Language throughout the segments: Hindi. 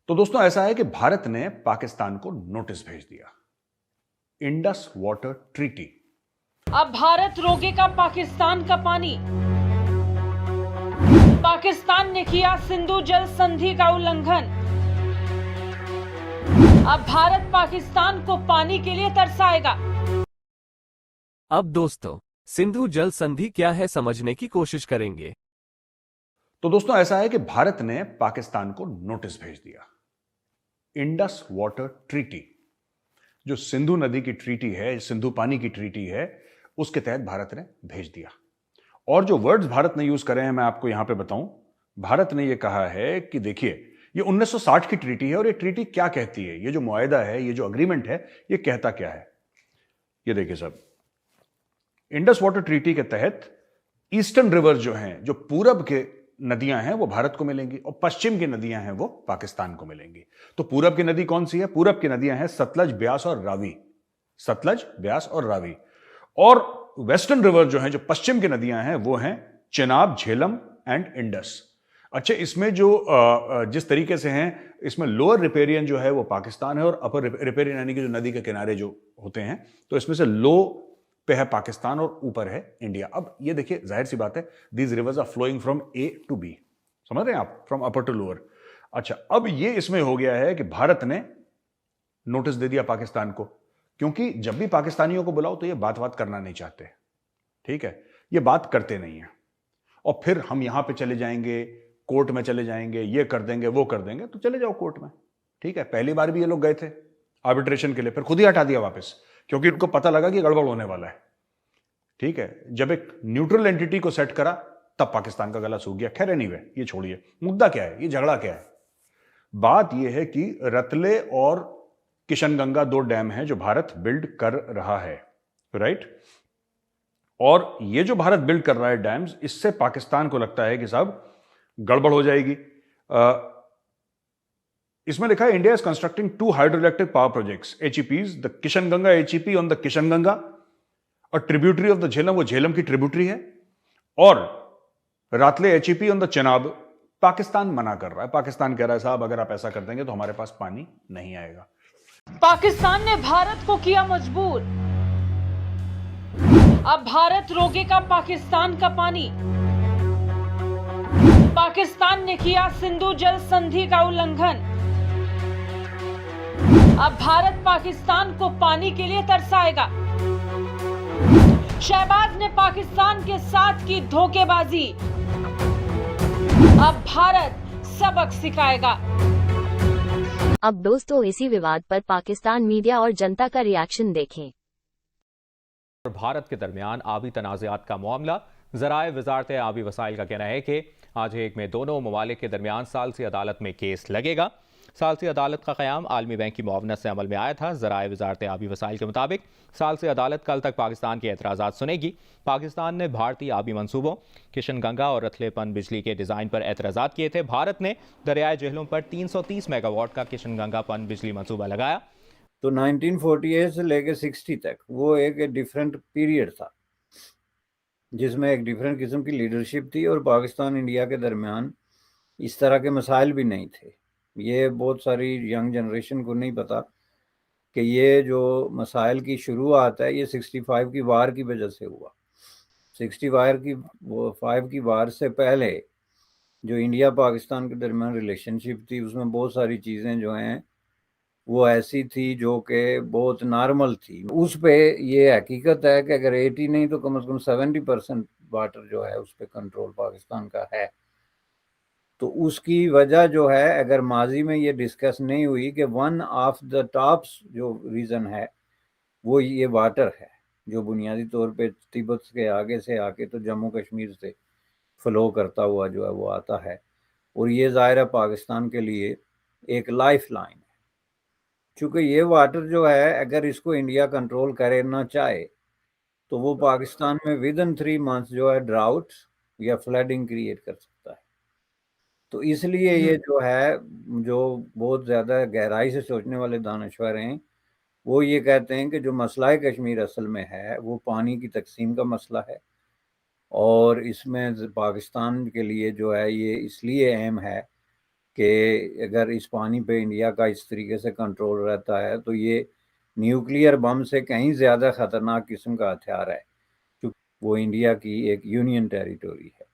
तो दोस्तों ऐसा है कि भारत ने पाकिस्तान को नोटिस भेज दिया। Indus water treaty. अब भारत रोकेगा पाकिस्तान का पानी। पाकिस्तान ने किया सिंधु जल संधि का उल्लंघन। अब भारत पाकिस्तान को पानी के लिए तरसाएगा। अब दोस्तों सिंधु जल संधि क्या है समझने की कोशिश करेंगे। तो दोस्तों ऐसा है कि भारत ने पाकिस्तान को नोटिस भेज दिया। इंडस वाटर ट्रीटी, जो सिंधु नदी की ट्रीटी है, सिंधु पानी की ट्रीटी है, उसके तहत भारत ने भेज दिया। और जो वर्ड्स भारत ने यूज करे हैं मैं आपको यहां पे बताऊं। भारत ने यह कहा है कि देखिए ये 1960 की ट्रीटी है और ये ट्रीटी क्या कहती है, ये जो मुआहदा है, ये जो अग्रीमेंट है, ये कहता क्या है। ये देखिए साहब, इंडस वाटर ट्रीटी के तहत ईस्टर्न रिवर जो हैं, जो पूरब के नदियां हैं वो भारत को मिलेंगी और पश्चिम की नदियां हैं वो पाकिस्तान को मिलेंगी। तो पूरब की नदी कौन सी है? पूरब की नदियां हैं सतलज, ब्यास और रावी। सतलज, ब्यास और रावी। और वेस्टर्न रिवर जो है, जो पश्चिम की नदियां हैं वो हैं चेनाब, झेलम एंड इंडस। अच्छा, इसमें जो जिस तरीके से हैं, इसमें लोअर रिपेरियन जो है वो पाकिस्तान है और अपर रिपेरियन यानी कि जो नदी के किनारे जो होते हैं, तो इसमें से लो पे है पाकिस्तान और ऊपर है इंडिया। अब ये देखिए, जाहिर सी बात है, these rivers are flowing from A to B, समझ रहे हैं आप, फ्रॉम अपर टू लोअर। अच्छा, अब ये इसमें हो गया है कि भारत ने नोटिस दे दिया पाकिस्तान को, क्योंकि जब भी पाकिस्तानियों को बुलाओ तो ये बात करना नहीं चाहते, ठीक है, ये बात करते नहीं है। और फिर हम यहां पे चले जाएंगे, कोर्ट में चले जाएंगे, ये कर देंगे, वो कर देंगे, तो चले जाओ कोर्ट में, ठीक है। पहली बार भी ये लोग गए थे आर्बिट्रेशन के लिए, फिर खुद ही हटा दिया वापस, क्योंकि उनको पता लगा कि गड़बड़ होने वाला है, ठीक है। जब एक न्यूट्रल एंटिटी को सेट करा तब पाकिस्तान का गला सूख गया। खैर एनीवे, ये छोड़िए, मुद्दा क्या है, ये झगड़ा क्या है। बात यह है कि रतले और किशनगंगा दो डैम हैं जो भारत बिल्ड कर रहा है, राइट। और ये जो भारत बिल्ड कर रहा है डैम्स, इससे पाकिस्तान को लगता है कि साहब गड़बड़ हो जाएगी। इसमें लिखा है India is constructing 2 hydroelectric power projects HEPs, the Kishanganga HEP on the Kishanganga और ट्रिब्यूटरी ऑफ द झेलम, वो झेलम की ट्रिब्यूटरी है, और रातले HEP on the Chenab. Pakistan मना कर रहा है, पाकिस्तान कह रहा है साहब अगर आप ऐसा कर देंगे तो हमारे पास पानी नहीं आएगा। पाकिस्तान ने भारत को किया मजबूर। अब भारत रोकेगा पाकिस्तान का पानी। पाकिस्तान ने किया सिंधु जल संधि का उल्लंघन। अब भारत पाकिस्तान को पानी के लिए तरसाएगा। शहबाज ने पाकिस्तान के साथ की धोखेबाजी। अब भारत सबक सिखाएगा। अब दोस्तों इसी विवाद पर पाकिस्तान मीडिया और जनता का रिएक्शन देखें। भारत के दरमियान आबी तनाज़ात का मामला। ज़राए वज़ारत आबी वसाइल का कहना है कि आज 1 में दोनों ममालिक के दरमियान सालसी अदालत में केस लगेगा। सालसी अदालत का क़याम आलमी बैंक की मुआवनत से अमल में आया था। ज़राए वज़ारत आबी वसाइल के मुताबिक सालसी अदालत कल तक पाकिस्तान के एतराज़ात सुनेगी। पाकिस्तान ने भारतीय आबी मनसूबों, किशनगंगा और रतलेपन बिजली के डिज़ाइन पर एतराज़ात किए थे। भारत ने दरियाए जेहलम पर 330 मेगावाट का किशनगंगा पन बिजली मनसूबा लगाया। तो 1948 से लेकर 60 तक वो एक डिफरेंट पीरियड था, जिसमें एक डिफरेंट किस्म की लीडरशिप थी और पाकिस्तान इंडिया के दरमियान इस तरह के मसाइल भी नहीं थे। ये बहुत सारी यंग जनरेशन को नहीं पता कि ये जो मसाइल की शुरुआत है ये 65 की वार की वजह से हुआ। 65 की वार से पहले जो इंडिया पाकिस्तान के दरमियान रिलेशनशिप थी, उसमें बहुत सारी चीज़ें जो हैं वो ऐसी थी जो कि बहुत नॉर्मल थी। उस पे ये हकीकत है कि अगर 80 नहीं तो कम से कम 70% वाटर जो है उस पर कंट्रोल पाकिस्तान का है। तो उसकी वजह जो है, अगर माजी में ये डिस्कस नहीं हुई कि वन ऑफ द टॉप्स जो रीज़न है वो ये वाटर है, जो बुनियादी तौर पे तिब्बत के आगे से आके तो जम्मू कश्मीर से फ़्लो करता हुआ जो है वो आता है। और ये ज़ाहिर है पाकिस्तान के लिए एक लाइफ लाइन है, क्योंकि ये वाटर जो है अगर इसको इंडिया कंट्रोल करे ना चाहे तो वो पाकिस्तान में विद इन 3 मंथ्स जो है ड्राउट या फ्लडिंग क्रिएट कर सकता है। तो इसलिए ये जो है, जो बहुत ज़्यादा गहराई से सोचने वाले दानश्वर हैं, वो ये कहते हैं कि जो मसला कश्मीर असल में है वो पानी की तकसीम का मसला है। और इसमें पाकिस्तान के लिए जो है ये इसलिए अहम है कि अगर इस पानी पे इंडिया का इस तरीके से कंट्रोल रहता है तो ये न्यूक्लियर बम से कहीं ज़्यादा ख़तरनाक किस्म का हथियार है, क्योंकि वो इंडिया की एक यूनियन टेरिटोरी है।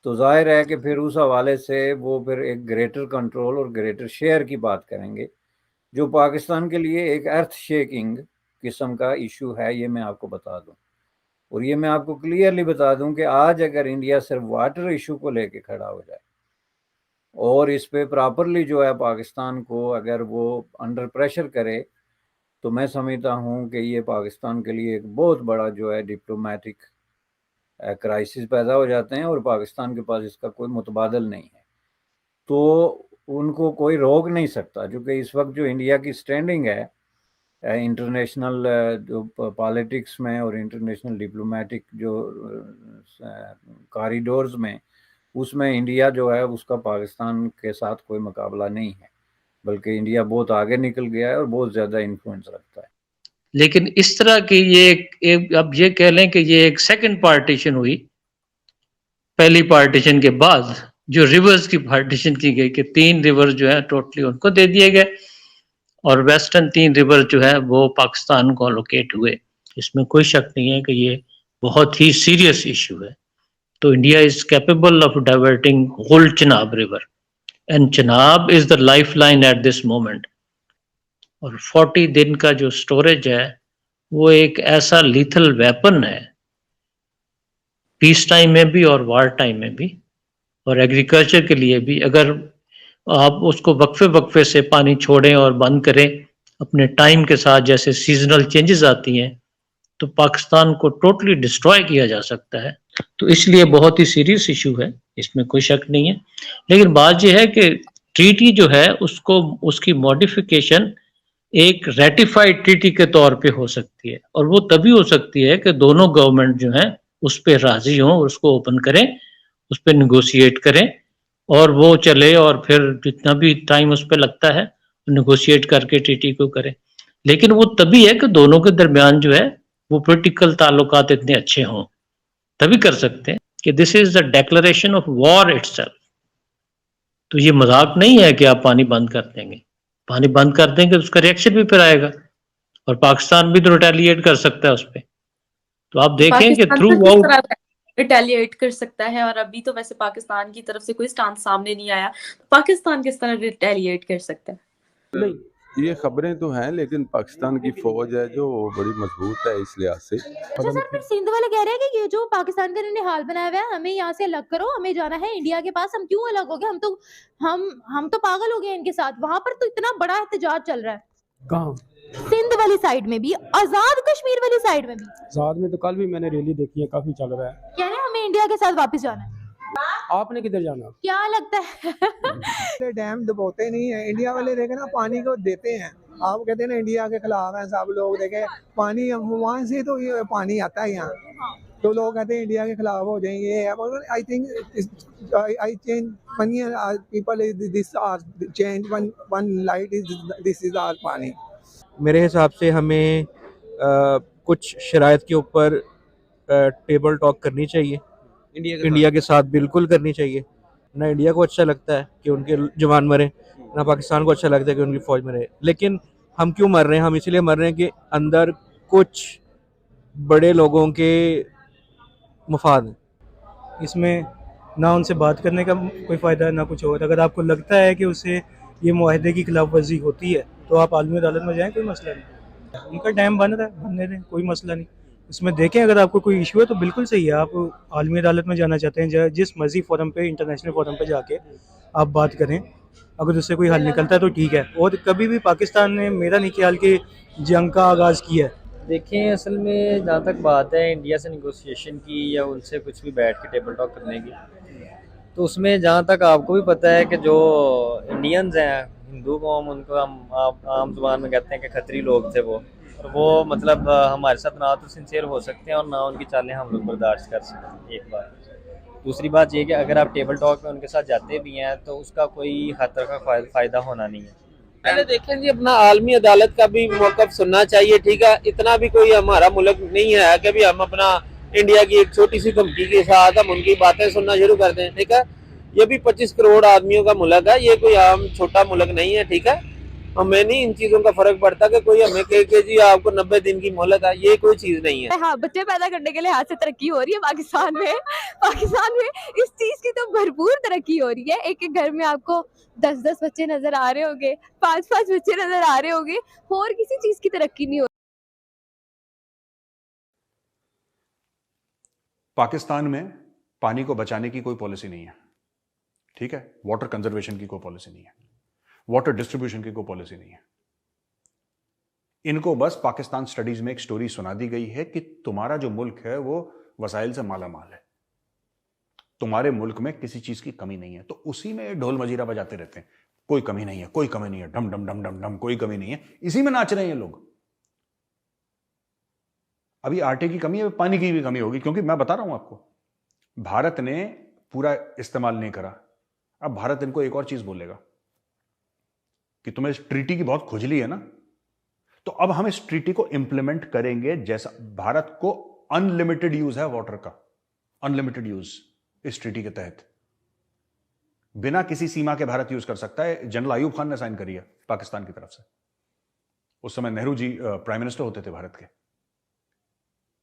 तो जाहिर है कि फिर उस हवाले से वो फिर एक ग्रेटर कंट्रोल और ग्रेटर शेयर की बात करेंगे, जो पाकिस्तान के लिए एक अर्थ शेकिंग किस्म का इशू है, ये मैं आपको बता दूं। और ये मैं आपको क्लियरली बता दूं कि आज अगर इंडिया सिर्फ वाटर इशू को लेके खड़ा हो जाए और इस पे प्रॉपरली जो है पाकिस्तान को अगर वो अंडर प्रेशर करे, तो मैं समझता हूं कि ये पाकिस्तान के लिए एक बहुत बड़ा जो है डिप्लोमेटिक क्राइसिस पैदा हो जाते हैं और पाकिस्तान के पास इसका कोई मुतबादल नहीं है। तो उनको कोई रोक नहीं सकता, क्योंकि इस वक्त जो इंडिया की स्टैंडिंग है इंटरनेशनल जो पॉलिटिक्स में और इंटरनेशनल डिप्लोमेटिक जो कॉरिडोर्स में, उसमें इंडिया जो है उसका पाकिस्तान के साथ कोई मुकाबला नहीं है, बल्कि इंडिया बहुत आगे निकल गया है और बहुत ज़्यादा इन्फ्लुएंस रखता है। लेकिन इस तरह की ये अब ये कह लें कि ये एक सेकंड पार्टीशन हुई, पहली पार्टीशन के बाद जो रिवर्स की पार्टीशन की गई कि 3 रिवर जो है टोटली उनको दे दिए गए और वेस्टर्न 3 रिवर जो है वो पाकिस्तान को अलोकेट हुए। इसमें कोई शक नहीं है कि ये बहुत ही सीरियस इशू है। तो India is capable of diverting whole Chenab river and Chenab is the lifeline at this moment. और 40 दिन का जो स्टोरेज है वो एक ऐसा लीथल वेपन है, पीस टाइम में भी और वार टाइम में भी, और एग्रीकल्चर के लिए भी। अगर आप उसको वक्फे वक्फे से पानी छोड़ें और बंद करें अपने टाइम के साथ, जैसे सीजनल चेंजेस आती हैं, तो पाकिस्तान को टोटली डिस्ट्रॉय किया जा सकता है। तो इसलिए बहुत ही सीरियस इशू है, इसमें कोई शक नहीं है। लेकिन बात यह है कि ट्रीटी जो है उसको उसकी मॉडिफिकेशन एक रेटिफाइड ट्रीटी के तौर पे हो सकती है, और वो तभी हो सकती है कि दोनों गवर्नमेंट जो हैं उस पर राजी हों, उसको ओपन करें, उस पर निगोशिएट करें और वो चले, और फिर जितना भी टाइम उस पर लगता है निगोशिएट करके ट्रीटी को करें। लेकिन वो तभी है कि दोनों के दरमियान जो है वो पॉलिटिकल ताल्लुकात इतने अच्छे हों, तभी कर सकते हैं कि this is the declaration of war itself. तो ये मजाक नहीं है कि आप पानी बंद कर देंगे। पानी बंद कर देंगे तो उसका रिएक्शन भी फिर आएगा और पाकिस्तान भी तो रिटेलिएट कर सकता है उस पर। तो आप देखें कि थ्रू आउट रिटेलिएट कर सकता है, और अभी तो वैसे पाकिस्तान की तरफ से कोई स्टांस सामने नहीं आया, पाकिस्तान किस तरह रिटेलिएट कर सकता है? नहीं, ये खबरें तो हैं, लेकिन पाकिस्तान की फौज है जो बड़ी मजबूत है इस लिहाज से। अच्छा सर, फिर सिंध वाले कह रहे हैं कि ये जो पाकिस्तान का इन्होंने हाल बनाया हुआ है, हमें यहाँ से अलग करो, हमें जाना है इंडिया के पास। हम क्यों अलग हो गए? हम तो पागल हो गए इनके साथ। वहां पर तो इतना बड़ा एहतजाज चल रहा है। कहाँ? सिंध वाली साइड में भी, आजाद कश्मीर वाली साइड में भी। आजाद में तो कल भी मैंने रैली देखी है, काफी चल रहा है। कह रहे हैं हमें इंडिया के साथ वापस जाना है। आपने किधर जाना? क्या लगता है? डैम दबाते नहीं है इंडिया वाले, देखे ना पानी को देते हैं। आप कहते हैं ना इंडिया के खिलाफ हैं सब लोग, देखे पानी वहाँ से तो ये पानी आता है यहाँ, तो लोग कहते हैं इंडिया के खिलाफ हो जाएंगे। I think I change money people this are change one light is this is our pani. मेरे हिसाब से हमें कुछ शराइत के ऊपर टेबल टॉक करनी चाहिए इंडिया के साथ बिल्कुल करनी चाहिए। ना इंडिया को अच्छा लगता है कि उनके जवान मरे, ना पाकिस्तान को अच्छा लगता है कि उनकी फौज मरे। लेकिन हम क्यों मर रहे हैं? हम इसलिए मर रहे हैं कि अंदर कुछ बड़े लोगों के मफाद हैं। इसमें ना उनसे बात करने का कोई फ़ायदा है ना कुछ और। अगर आपको लगता है कि उससे ये मुआहदे की खिलाफ वर्जी होती है तो आप आलमी अदालत में जाएं, कोई मसला नहीं। उनका डैम बन रहा है, बनने दें, कोई मसला नहीं। उसमें देखें अगर आपको कोई इशू है तो बिल्कुल सही है, आप आलमी अदालत में जाना चाहते हैं, जिस मर्जी फोरम पे, इंटरनेशनल फोरम पे जाके आप बात करें। अगर उससे कोई हल निकलता है तो ठीक है। और कभी भी पाकिस्तान ने मेरा नहीं ख्याल कि जंग का आगाज़ किया है। देखें, असल में जहाँ तक बात है इंडिया से निगोशिएशन की या उनसे कुछ भी बैठ के टेबल टॉक करने की, तो उसमें जहाँ तक आपको भी पता है कि जो इंडियंस हैं, हिंदू कौम, उनको हम आम जुबान में कहते हैं कि खतरी लोग थे वो, और वो मतलब हमारे साथ ना तो सिंसियर हो सकते हैं और ना उनकी चालें हम लोग बर्दाश्त कर सकते हैं, एक बात। दूसरी बात ये कि अगर आप टेबल टॉक में उनके साथ जाते भी हैं तो उसका कोई खतरा का फ़ायदा होना नहीं है। पहले देखें जी, अपना आलमी अदालत का भी मौक़िफ़ सुनना चाहिए, ठीक है। इतना भी कोई हमारा मुल्क नहीं है कि भी हम अपना इंडिया की एक छोटी सी कंपनी के साथ हम उनकी बातें सुनना शुरू कर दें, ठीक है। ये भी 25 करोड़ आदमियों का मुल्क है, ये कोई आम छोटा मुल्क नहीं है, ठीक है। हमें नहीं इन चीजों का फर्क पड़ता कि कोई हमें कहे कि जी आपको 90 दिन की मोहलत है, ये कोई चीज नहीं है। हाँ, बच्चे पैदा करने के लिहाज से तरक्की हो रही है पाकिस्तान में। पाकिस्तान में इस चीज की तो भरपूर तरक्की हो रही है। एक एक घर में आपको 10-10 बच्चे नजर आ रहे होंगे, 5-5 बच्चे नजर आ रहे होंगे, और किसी चीज की तरक्की नहीं हो। पाकिस्तान में पानी को बचाने की कोई पॉलिसी नहीं है, ठीक है। वाटर कंजर्वेशन की कोई पॉलिसी नहीं है, वाटर डिस्ट्रीब्यूशन की कोई पॉलिसी नहीं है। इनको बस पाकिस्तान स्टडीज में एक स्टोरी सुना दी गई है कि तुम्हारा जो मुल्क है वो वसाइल से माला माल है, तुम्हारे मुल्क में किसी चीज की कमी नहीं है, तो उसी में ढोल मजीरा बजाते रहते हैं, कोई कमी नहीं है, कोई कमी नहीं है, डम डम डम डम डम, कोई कमी नहीं है, इसी में नाच रहे हैं लोग। अभी आटे की कमी है, पानी की भी कमी होगी, क्योंकि मैं बता रहा हूं आपको, भारत ने पूरा इस्तेमाल नहीं करा। अब भारत इनको एक और चीज बोलेगा कि तुम्हें इस ट्रीटी की बहुत खुजली है ना, तो अब हम इस ट्रीटी को इंप्लीमेंट करेंगे। जैसा भारत को अनलिमिटेड यूज है वाटर का, अनलिमिटेड यूज इस ट्रीटी के तहत बिना किसी सीमा के भारत यूज कर सकता है। जनरल अयूब खान ने साइन करी है पाकिस्तान की तरफ से, उस समय नेहरू जी प्राइम मिनिस्टर होते थे भारत के।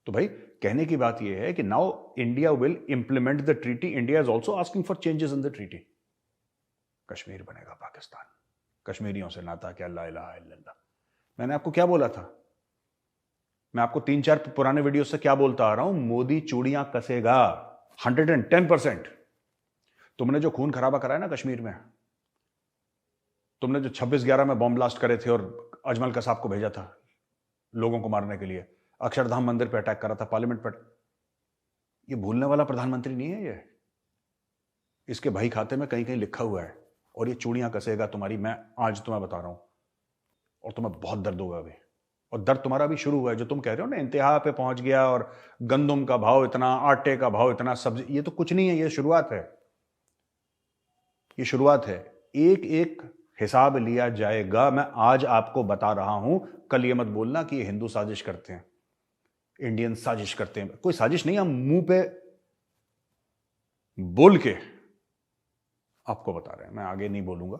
तो भाई कहने की बात यह है कि now India will implement the treaty, India is also asking for changes in the treaty. Kashmir बनेगा पाकिस्तान, कश्मीरियों से नाता क्या, ला इलाहा इल्लल्लाह। मैंने आपको क्या बोला था, मैं आपको 3-4 पुराने वीडियो से क्या बोलता आ रहा हूं, मोदी चूड़ियां कसेगा 110%। तुमने जो खून खराबा कराया ना कश्मीर में, तुमने जो 26/11 में बॉम्ब ब्लास्ट करे थे और अजमल कसाब को भेजा था लोगों को मारने के लिए, अक्षरधाम मंदिर पे अटैक करा था, पार्लियामेंट पर, ये भूलने वाला प्रधानमंत्री नहीं है ये। इसके भाई खाते में कहीं कहीं लिखा हुआ है, और ये चूड़ियां कसेगा तुम्हारी, मैं आज तुम्हें बता रहा हूं, और तुम्हें बहुत दर्द होगा अभी, और दर्द तुम्हारा भी शुरू हुआ है। जो तुम कह रहे हो ना इंतहा पे पहुंच गया और गंदम का भाव इतना, आटे का भाव इतना, सब्जी, ये तो कुछ नहीं है, ये शुरुआत है, ये शुरुआत है। एक एक हिसाब लिया जाएगा। मैं आज आपको बता रहा हूं, कल ये मत बोलना कि ये हिंदू साजिश करते हैं, इंडियन साजिश करते हैं। कोई साजिश नहीं, हम मुंह पे बोल के आपको बता रहे हैं, मैं आगे नहीं बोलूंगा।